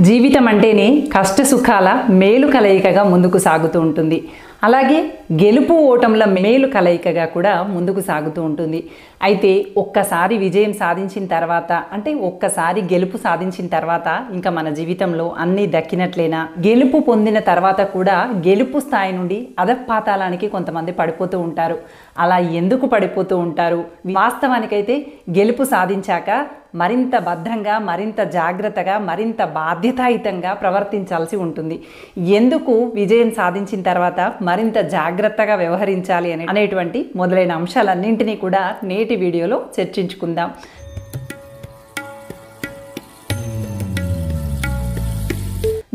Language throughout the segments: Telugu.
జీవితం అంటేనే కష్ట సుఖాల మేలు కలయికగా ముందుకు సాగుతూ ఉంటుంది. అలాగే గెలుపు ఓటముల మేలు కలయికగా కూడా ముందుకు సాగుతూ ఉంటుంది. అయితే ఒక్కసారి విజయం సాధించిన తర్వాత, అంటే ఒక్కసారి గెలుపు సాధించిన తర్వాత ఇంకా మన జీవితంలో అన్నీ దక్కినట్లేనా? గెలుపు పొందిన తర్వాత కూడా గెలుపు స్థాయి నుండి అధపాతాళానికి కొంతమంది పడిపోతూ ఉంటారు. అలా ఎందుకు పడిపోతూ ఉంటారు? వాస్తవానికైతే గెలుపు సాధించాక మరింత భద్రంగా, మరింత జాగ్రత్తగా, మరింత బాధ్యతాయుతంగా ప్రవర్తించాల్సి ఉంటుంది. ఎందుకు విజయం సాధించిన తర్వాత మరింత జాగ్రత్తగా వ్యవహరించాలి అనేటువంటి మొదలైన అంశాలన్నింటినీ కూడా నేటి వీడియోలో చర్చించుకుందాం.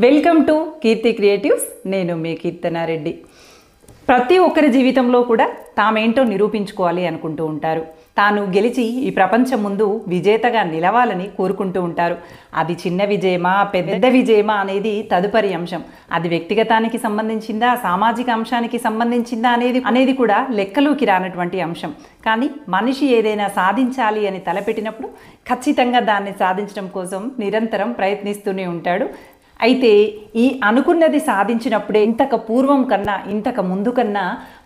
Welcome to Keerthi creatives. నేను మీ కీర్తనారెడ్డి. ప్రతి ఒక్కరి జీవితంలో కూడా తామేంటో నిరూపించుకోవాలి అనుకుంటూ ఉంటారు. తాను గెలిచి ఈ ప్రపంచం ముందు విజేతగా నిలవాలని కోరుకుంటూ ఉంటారు. అది చిన్న విజయమా, పెద్ద విజయమా అనేది తదుపరి అంశం. అది వ్యక్తిగతానికి సంబంధించిందా, సామాజిక అంశానికి సంబంధించిందా అనేది కూడా లెక్కలోకి రానటువంటి అంశం. కానీ మనిషి ఏదైనా సాధించాలి అని తలపెట్టినప్పుడు ఖచ్చితంగా దాన్ని సాధించడం కోసం నిరంతరం ప్రయత్నిస్తూనే ఉంటాడు. అయితే ఈ అనుకున్నది సాధించినప్పుడే ఇంతకు పూర్వం కన్నా, ఇంతకు ముందు కన్నా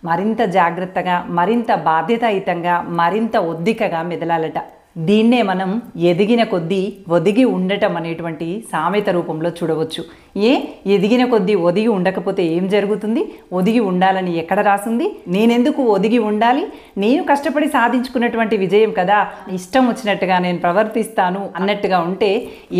మరింత జాగ్రత్తగా, మరింత బాధ్యతాయుతంగా, మరింత ఒద్దికగా మెదలాలట. దీన్నే మనం ఎదిగిన కొద్దీ ఒదిగి ఉండటం అనేటువంటి సామెత రూపంలో చూడవచ్చు. ఎదిగిన కొద్దీ ఒదిగి ఉండకపోతే ఏం జరుగుతుంది? ఒదిగి ఉండాలని ఎక్కడ రాసింది? నేనెందుకు ఒదిగి ఉండాలి? నేను కష్టపడి సాధించుకున్నటువంటి విజయం కదా, ఇష్టం వచ్చినట్టుగా నేను ప్రవర్తిస్తాను అన్నట్టుగా ఉంటే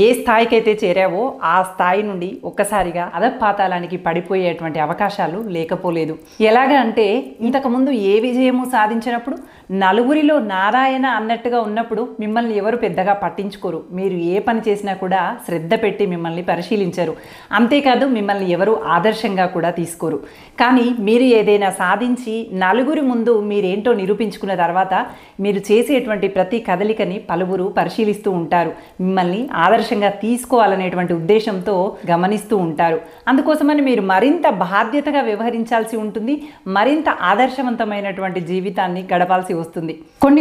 ఏ స్థాయికైతే చేరావో ఆ స్థాయి నుండి ఒక్కసారిగా అధపాతాళానికి పడిపోయేటువంటి అవకాశాలు లేకపోలేదు. ఎలాగా అంటే, ఇంతకుముందు ఏ విజయము సాధించినప్పుడు నలుగురిలో నారాయణ అన్నట్టుగా ఉన్నప్పుడు మిమ్మల్ని ఎవరు పెద్దగా పట్టించుకోరు. మీరు ఏ పని చేసినా కూడా శ్రద్ధ పెట్టి మిమ్మల్ని పరిశీలించరు. అంతేకాదు, మిమ్మల్ని ఎవరు ఆదర్శంగా కూడా తీసుకోరు. కానీ మీరు ఏదైనా సాధించి నలుగురి ముందు మీరేంటో నిరూపించుకున్న తర్వాత మీరు చేసేటువంటి ప్రతి కదలికని పలువురు పరిశీలిస్తూ ఉంటారు. మిమ్మల్ని ఆదర్శంగా తీసుకోవాలనేటువంటి ఉద్దేశంతో గమనిస్తూ ఉంటారు. అందుకోసమని మీరు మరింత బాధ్యతగా వ్యవహరించాల్సి ఉంటుంది. మరింత ఆదర్శవంతమైనటువంటి జీవితాన్ని గడపాల్సి వస్తుంది.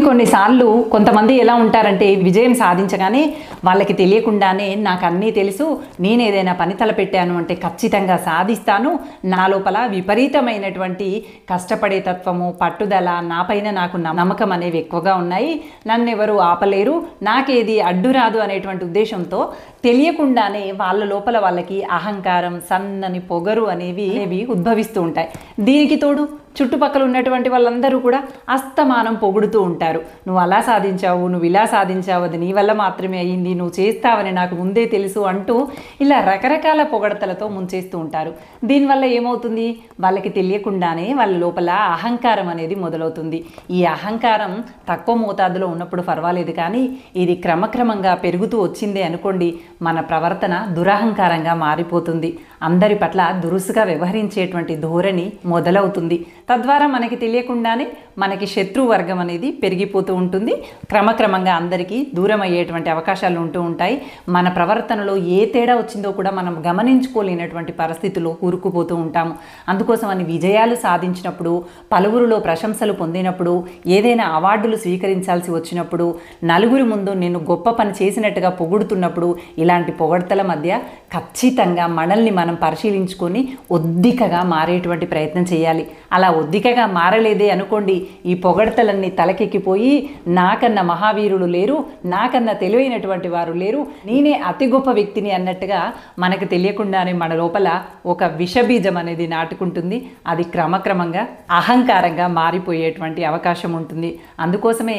కొన్నిసార్లు కొంతమంది ఎలా ఉంటారంటే, విజయం సాధించగానే వాళ్ళకి తెలియకుండానే నాకు అన్నీ తెలుసు, నేను ఏదైనా పని తలపెట్టాను అంటే ఖచ్చితంగా సాధిస్తాను, నా లోపల విపరీతమైనటువంటి కష్టపడే తత్వము, పట్టుదల, నాపైన నాకు నమ్మకం అనేవి ఎక్కువగా ఉన్నాయి, నన్ను ఎవరు ఆపలేరు, నాకేది అడ్డు రాదు అనేటువంటి ఉద్దేశంతో తెలియకుండానే వాళ్ళ లోపల వాళ్ళకి అహంకారం, సన్నని పొగరు అనేవి ఉద్భవిస్తూ ఉంటాయి. దీనికి తోడు చుట్టుపక్కల ఉన్నటువంటి వాళ్ళందరూ కూడా అస్తమానం పొగుడుతూ ఉంటారు. నువ్వు అలా సాధించావు, నువ్వు ఇలా సాధించావు, అది నీ వల్ల మాత్రమే అయ్యింది, నువ్వు చేస్తావని నాకు ముందే తెలుసు అంటూ ఇలా రకరకాల పొగడతలతో ముంచేస్తూ ఉంటారు. దీనివల్ల ఏమవుతుంది? వాళ్ళకి తెలియకుండానే వాళ్ళ లోపల అహంకారం అనేది మొదలవుతుంది. ఈ అహంకారం తక్కువ మోతాదులో ఉన్నప్పుడు పర్వాలేదు, కానీ ఇది క్రమక్రమంగా పెరుగుతూ వచ్చిందే అనుకోండి, మన ప్రవర్తన దురహంకారంగా మారిపోతుంది. అందరి పట్ల దురుసుగా వ్యవహరించేటువంటి ధోరణి మొదలవుతుంది. తద్వారా మనకి తెలియకుండానే మనకి శత్రు వర్గం అనేది పెరిగిపోతూ ఉంటుంది. క్రమక్రమంగా అందరికీ దూరం అయ్యేటువంటి అవకాశాలు ఉంటూ ఉంటాయి. మన ప్రవర్తనలో ఏ తేడా వచ్చిందో కూడా మనం గమనించుకోలేనటువంటి పరిస్థితుల్లో కూరుకుపోతూ ఉంటాము. అందుకోసమని విజయాలు సాధించినప్పుడు, పలువురిలో ప్రశంసలు పొందినప్పుడు, ఏదైనా అవార్డులు స్వీకరించాల్సి వచ్చినప్పుడు, నలుగురి ముందు నేను గొప్ప పని చేసినట్టుగా పొగుడుతున్నప్పుడు, ఇలాంటి పొగడ్తల మధ్య ఖచ్చితంగా మనల్ని మనం పరిశీలించుకొని ఒద్దికగా మారేటువంటి ప్రయత్నం చేయాలి. అలా ఒద్దికగా మారలేదే అనుకోండి, ఈ పొగడ్తలన్నీ తలకెక్కిపోయి నాకన్నా మహావీరులు లేరు, నాకన్నా తెలివైనటువంటి వారు లేరు, నేనే అతి గొప్ప వ్యక్తిని అన్నట్టుగా మనకు తెలియకుండానే మన లోపల ఒక విషబీజం అనేది నాటుకుంటుంది. అది క్రమక్రమంగా అహంకారంగా మారిపోయేటువంటి అవకాశం ఉంటుంది. అందుకోసమే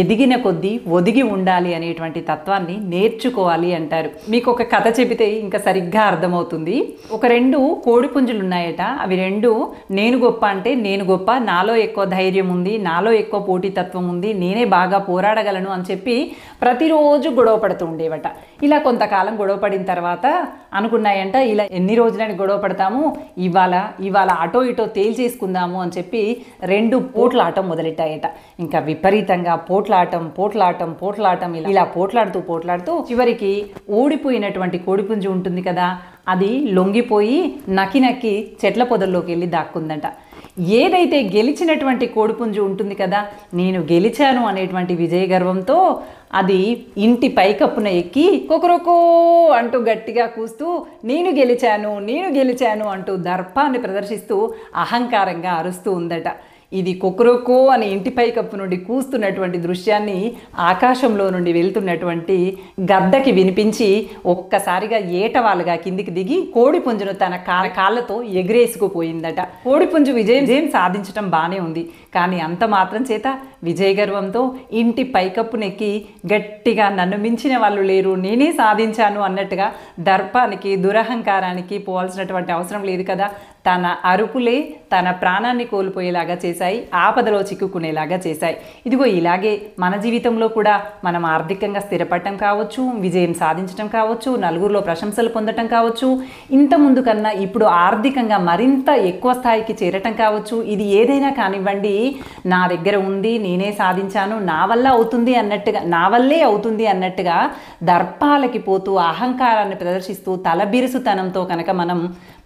ఎదిగిన కొద్దీ ఒదిగి ఉండాలి అనేటువంటి తత్వాన్ని నేర్చుకోవాలి అంటారు. మీకు ఒక కథ చెబితే ఇంకా సరిగ్గా అర్థమవుతుంది. ఒక 2 కోడిపుంజులు ఉన్నాయట. అవి 2 నేను గొప్ప అంటే నేను గొప్ప, నాలో ఎక్కువ ధైర్యం ఉంది, నాలో ఎక్కువ పోటీతత్వం ఉంది, నేనే బాగా పోరాడగలను అని చెప్పి ప్రతిరోజు గొడవ పడుతూ ఉండేవట. ఇలా కొంతకాలం గొడవ పడిన తర్వాత అనుకున్నాయంట, ఇలా ఎన్ని రోజులని గొడవ పడతాము, ఇవాళ అటో ఇటో తేల్చేసుకుందాము అని చెప్పి 2 పోట్లాటం మొదలెట్టాయట. ఇంకా విపరీతంగా పోట్లాటం ఇలా పోట్లాడుతూ చివరికి ఓడిపోయినటువంటి కోడిపుంజు ఉంటుంది కదా, అది లొంగిపోయి నక్కి చెట్ల పొదల్లోకి వెళ్ళి దాక్కుందంట. ఏదైతే గెలిచినటువంటి కోడిపుంజు ఉంటుంది కదా, నేను గెలిచాను అనేటువంటి విజయ గర్వంతో అది ఇంటి పైకప్పున ఎక్కి కొకరొకో అంటూ గట్టిగా కూస్తూ నేను గెలిచాను అంటూ దర్పాన్ని ప్రదర్శిస్తూ అహంకారంగా అరుస్తూ ఉందట. ఇది కొకరొకో అని ఇంటి పైకప్పు నుండి కూస్తున్నటువంటి దృశ్యాన్ని ఆకాశంలో నుండి వెళ్తున్నటువంటి గద్దకి వినిపించి ఒక్కసారిగా ఏటవాలుగా కిందికి దిగి కోడిపుంజును తన కాళ్ళతో ఎగిరేసుకుపోయిందట. కోడిపుంజు విజయం సాధించటం బాగానే ఉంది, కానీ అంత మాత్రం చేత విజయ గర్వంతో ఇంటి పైకప్పునెక్కి గట్టిగా నన్ను మించిన వాళ్ళు లేరు, నేనే సాధించాను అన్నట్టుగా దర్పానికి దురహంకారానికి పోవాల్సినటువంటి అవసరం లేదు కదా. తన అరుపులే తన ప్రాణాన్ని కోల్పోయేలాగా చేశాయి, ఆపదలో చిక్కుకునేలాగా చేశాయి. ఇదిగో ఇలాగే మన జీవితంలో కూడా మనం ఆర్థికంగా స్థిరపడటం కావచ్చు, విజయం సాధించడం కావచ్చు, నలుగురిలో ప్రశంసలు పొందటం కావచ్చు, ఇంత ముందు కన్నా ఇప్పుడు ఆర్థికంగా మరింత ఎక్కువ స్థాయికి చేరటం కావచ్చు. ఇది ఏదైనా కానివ్వండి, నా దగ్గర ఉంది, నేనే సాధించాను, నా వల్లే అవుతుంది అన్నట్టుగా దర్పాలకి పోతూ అహంకారాన్ని ప్రదర్శిస్తూ తలబిరుసుతనంతో కనుక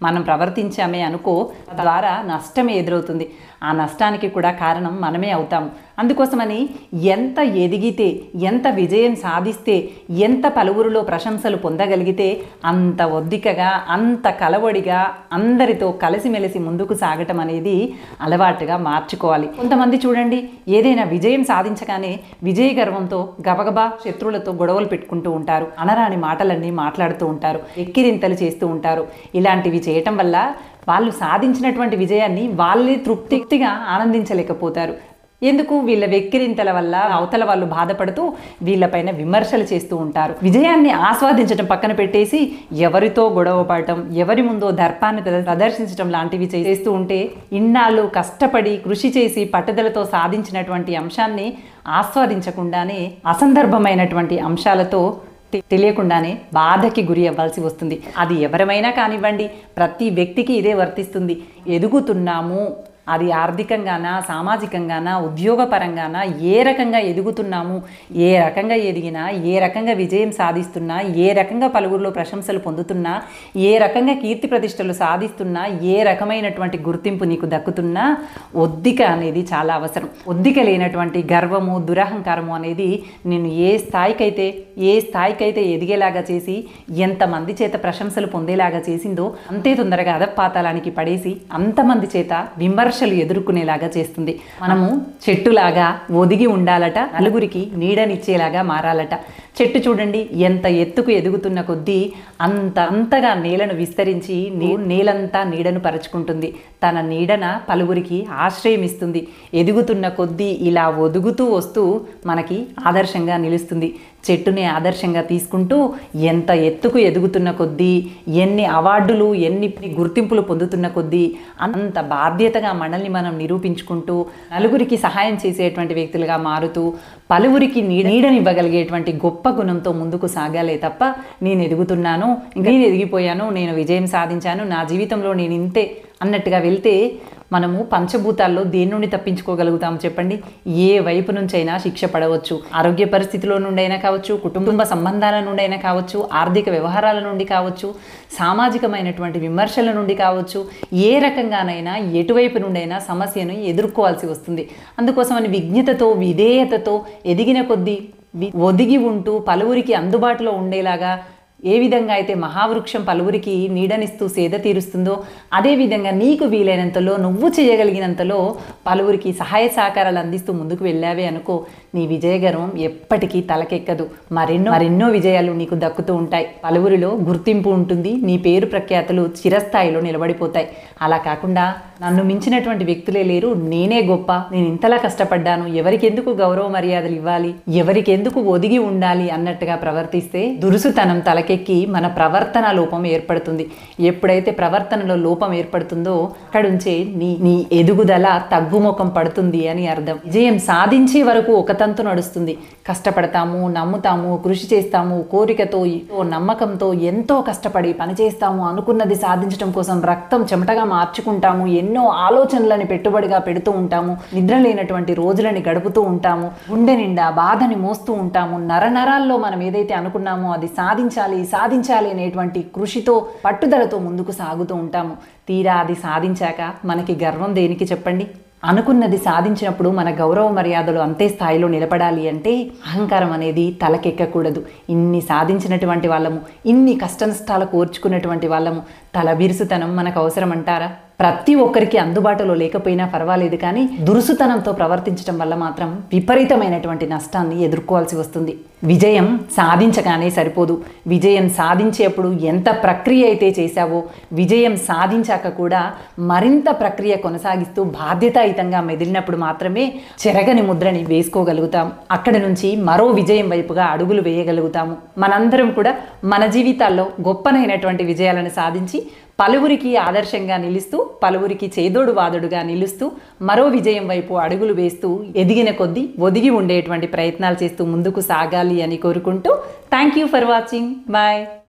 మనం ప్రవర్తించామే అనుకో, ద్వారా నష్టమే ఎదురవుతుంది. ఆ నష్టానికి కూడా కారణం మనమే అవుతాము. అందుకోసమని ఎంత ఎదిగితే, ఎంత విజయం సాధిస్తే, ఎంత పలువురిలో ప్రశంసలు పొందగలిగితే అంత ఒద్దికగా, అంత కలవడిగా అందరితో కలిసిమెలిసి ముందుకు సాగటం అనేది అలవాటుగా మార్చుకోవాలి. కొంతమంది చూడండి, ఏదైనా విజయం సాధించగానే విజయ గర్వంతో గబగబా శత్రువులతో గొడవలు పెట్టుకుంటూ ఉంటారు, అనరాని మాటలన్నీ మాట్లాడుతూ ఉంటారు, ఎక్కిరింతలు చేస్తూ ఉంటారు. ఇలాంటివి చేయటం వల్ల వాళ్ళు సాధించినటువంటి విజయాన్ని వాళ్ళే తృప్తిగా ఆనందించలేకపోతారు. ఎందుకు? వీళ్ళ వెక్కిరింతల వల్ల అవతల వాళ్ళు బాధపడుతూ వీళ్ళపైన విమర్శలు చేస్తూ ఉంటారు. విజయాన్ని ఆస్వాదించడం పక్కన పెట్టేసి ఎవరితో గొడవ పడటం, ఎవరి ముందో దర్పాన్ని ప్రదర్శించడం లాంటివి చేస్తూ ఉంటే ఇన్నాళ్ళు కష్టపడి కృషి చేసి పట్టుదలతో సాధించినటువంటి అంశాన్ని ఆస్వాదించకుండానే అసందర్భమైనటువంటి అంశాలతో తెలియకుండానే బాధకి గురి అవ్వాల్సి వస్తుంది. అది ఎవరమైనా కానివ్వండి, ప్రతి వ్యక్తికి ఇదే వర్తిస్తుంది. ఎదుగుతున్నాము, అది ఆర్థికంగానా, సామాజికంగానా, ఉద్యోగపరంగానా, ఏ రకంగా ఎదుగుతున్నాము, ఏ రకంగా ఎదిగినా, ఏ రకంగా విజయం సాధిస్తున్నా, ఏ రకంగా పలువురిలో ప్రశంసలు పొందుతున్నా, ఏ రకంగా కీర్తి ప్రతిష్టలు సాధిస్తున్నా, ఏ రకమైనటువంటి గుర్తింపు నీకు దక్కుతున్నా, ఒద్దిక అనేది చాలా అవసరం. ఒద్దిక లేనటువంటి గర్వము, దురహంకారము అనేది నేను ఏ స్థాయికైతే ఎదిగేలాగా చేసి, ఎంతమంది చేత ప్రశంసలు పొందేలాగా చేసిందో అంతే తొందరగా అధపాతాళానికి పడేసి అంతమంది చేత విమర్శలు ఎదుర్కొనేలాగా చేస్తుంది. మనము చెట్టులాగా ఒదిగి ఉండాలట, నలుగురికి నీడనిచ్చేలాగా మారాలట. చెట్టు చూడండి, ఎంత ఎత్తుకు ఎదుగుతున్న కొద్దీ అంతగా నీడను విస్తరించి నేలంతా నీడను పరుచుకుంటుంది. తన నీడన పలువురికి ఆశ్రయం ఇస్తుంది. ఎదుగుతున్న కొద్దీ ఇలా ఒదుగుతూ వస్తూ మనకి ఆదర్శంగా నిలుస్తుంది. చెట్టుని ఆదర్శంగా తీసుకుంటూ ఎంత ఎత్తుకు ఎదుగుతున్న కొద్దీ, ఎన్ని అవార్డులు, ఎన్ని గుర్తింపులు పొందుతున్న కొద్దీ అంత బాధ్యతగా మనల్ని మనం నిరూపించుకుంటూ నలుగురికి సహాయం చేసేటువంటి వ్యక్తులుగా మారుతూ పలువురికి నీడనివ్వగలిగేటువంటి గొప్ప గుణంతో ముందుకు సాగాలే తప్ప నేను ఎదుగుతున్నాను, నేను ఎదిగిపోయాను, నేను విజయం సాధించాను, నా జీవితంలో నేను ఇంతే అన్నట్టుగా వెళ్తే మనము పంచభూతాల్లో దేని నుండి తప్పించుకోగలుగుతాం చెప్పండి? ఏ వైపు నుంచైనా శిక్ష పడవచ్చు. ఆరోగ్య పరిస్థితిలో నుండైనా కావచ్చు, కుటుంబ సంబంధాల నుండైనా కావచ్చు, ఆర్థిక వ్యవహారాల నుండి కావచ్చు, సామాజికమైనటువంటి విమర్శల నుండి కావచ్చు, ఏ రకంగానైనా ఎటువైపు నుండైనా సమస్యను ఎదుర్కోవాల్సి వస్తుంది. అందుకోసమని విజ్ఞతతో, విధేయతతో ఎదిగిన కొద్దీ ఒదిగి ఉంటూ పలువురికి అందుబాటులో ఉండేలాగా ఏ విధంగా అయితే మహావృక్షం పలువురికి నీడనిస్తూ సేద తీరుస్తుందో, అదేవిధంగా నీకు వీలైనంతలో, నువ్వు చేయగలిగినంతలో పలువురికి సహాయ సహకారాలు అందిస్తూ ముందుకు వెళ్ళావే అనుకో, నీ విజయ గర్వం ఎప్పటికీ తలకెక్కదు. మరెన్నో విజయాలు నీకు దక్కుతూ ఉంటాయి. పలువురిలో గుర్తింపు ఉంటుంది, నీ పేరు ప్రఖ్యాతులు చిరస్థాయిలో నిలబడిపోతాయి. అలా కాకుండా నన్ను మించినటువంటి వ్యక్తులే లేరు, నేనే గొప్ప, నేను ఇంతలా కష్టపడ్డాను, ఎవరికెందుకు గౌరవ మర్యాదలు ఇవ్వాలి, ఎవరికెందుకు ఒదిగి ఉండాలి అన్నట్టుగా ప్రవర్తిస్తే దురుసుతనం తలకెక్కి మన ప్రవర్తన లోపం ఏర్పడుతుంది. ఎప్పుడైతే ప్రవర్తనలో లోపం ఏర్పడుతుందో అక్కడుంచే నీ ఎదుగుదల తగ్గుముఖం పడుతుంది అని అర్థం. విజయం సాధించే వరకు ఒక తంతు నడుస్తుంది. కష్టపడతాము, నమ్ముతాము, కృషి చేస్తాము, కోరికతో, నమ్మకంతో ఎంతో కష్టపడి పనిచేస్తాము, అనుకున్నది సాధించడం కోసం రక్తం చెమటగా మార్చుకుంటాము, ఎన్నో ఆలోచనలని పెట్టుబడిగా పెడుతూ ఉంటాము, నిద్ర లేనటువంటి రోజులని గడుపుతూ ఉంటాము, గుండె నిండా బాధని మోస్తూ ఉంటాము, నరనరాల్లో మనం ఏదైతే అనుకున్నామో అది సాధించాలి అనేటువంటి కృషితో పట్టుదలతో ముందుకు సాగుతూ ఉంటాము. తీరా అది సాధించాక మనకి గర్వం దేనికి చెప్పండి? అనుకున్నది సాధించినప్పుడు మన గౌరవ మర్యాదలు అంతే స్థాయిలో నిలబడాలి అంటే అహంకారం అనేది తలకెక్కకూడదు. ఇన్ని సాధించినటువంటి వాళ్ళము, ఇన్ని కష్టనష్టాలు కోర్చుకున్నటువంటి వాళ్ళము తలబిరుసుతనం మనకు అవసరం అంటారా? ప్రతి ఒక్కరికి అందుబాటులో లేకపోయినా పర్వాలేదు, కానీ దురుసుతనంతో ప్రవర్తించడం వల్ల మాత్రం విపరీతమైనటువంటి నష్టాన్ని ఎదుర్కోవాల్సి వస్తుంది. విజయం సాధించగానే సరిపోదు. విజయం సాధించేప్పుడు ఎంత ప్రక్రియ అయితే చేశావో, విజయం సాధించాక కూడా మరింత ప్రక్రియ కొనసాగిస్తూ బాధ్యతాయుతంగా మెదిలినప్పుడు మాత్రమే చెరగని ముద్రని వేసుకోగలుగుతాం. అక్కడి నుంచి మరో విజయం వైపుగా అడుగులు వేయగలుగుతాము. మనందరం కూడా మన జీవితాల్లో గొప్పనైనటువంటి విజయాలను సాధించి పలువురికి ఆదర్శంగా నిలుస్తూ, పలువురికి చేదోడు వాదోడుగా నిలుస్తూ, మరో విజయం వైపు అడుగులు వేస్తూ, ఎదిగిన కొద్దీ ఒదిగి ఉండేటువంటి ప్రయత్నాలు చేస్తూ ముందుకు సాగాలి అని కోరుకుంటూ thank you for watching. Bye.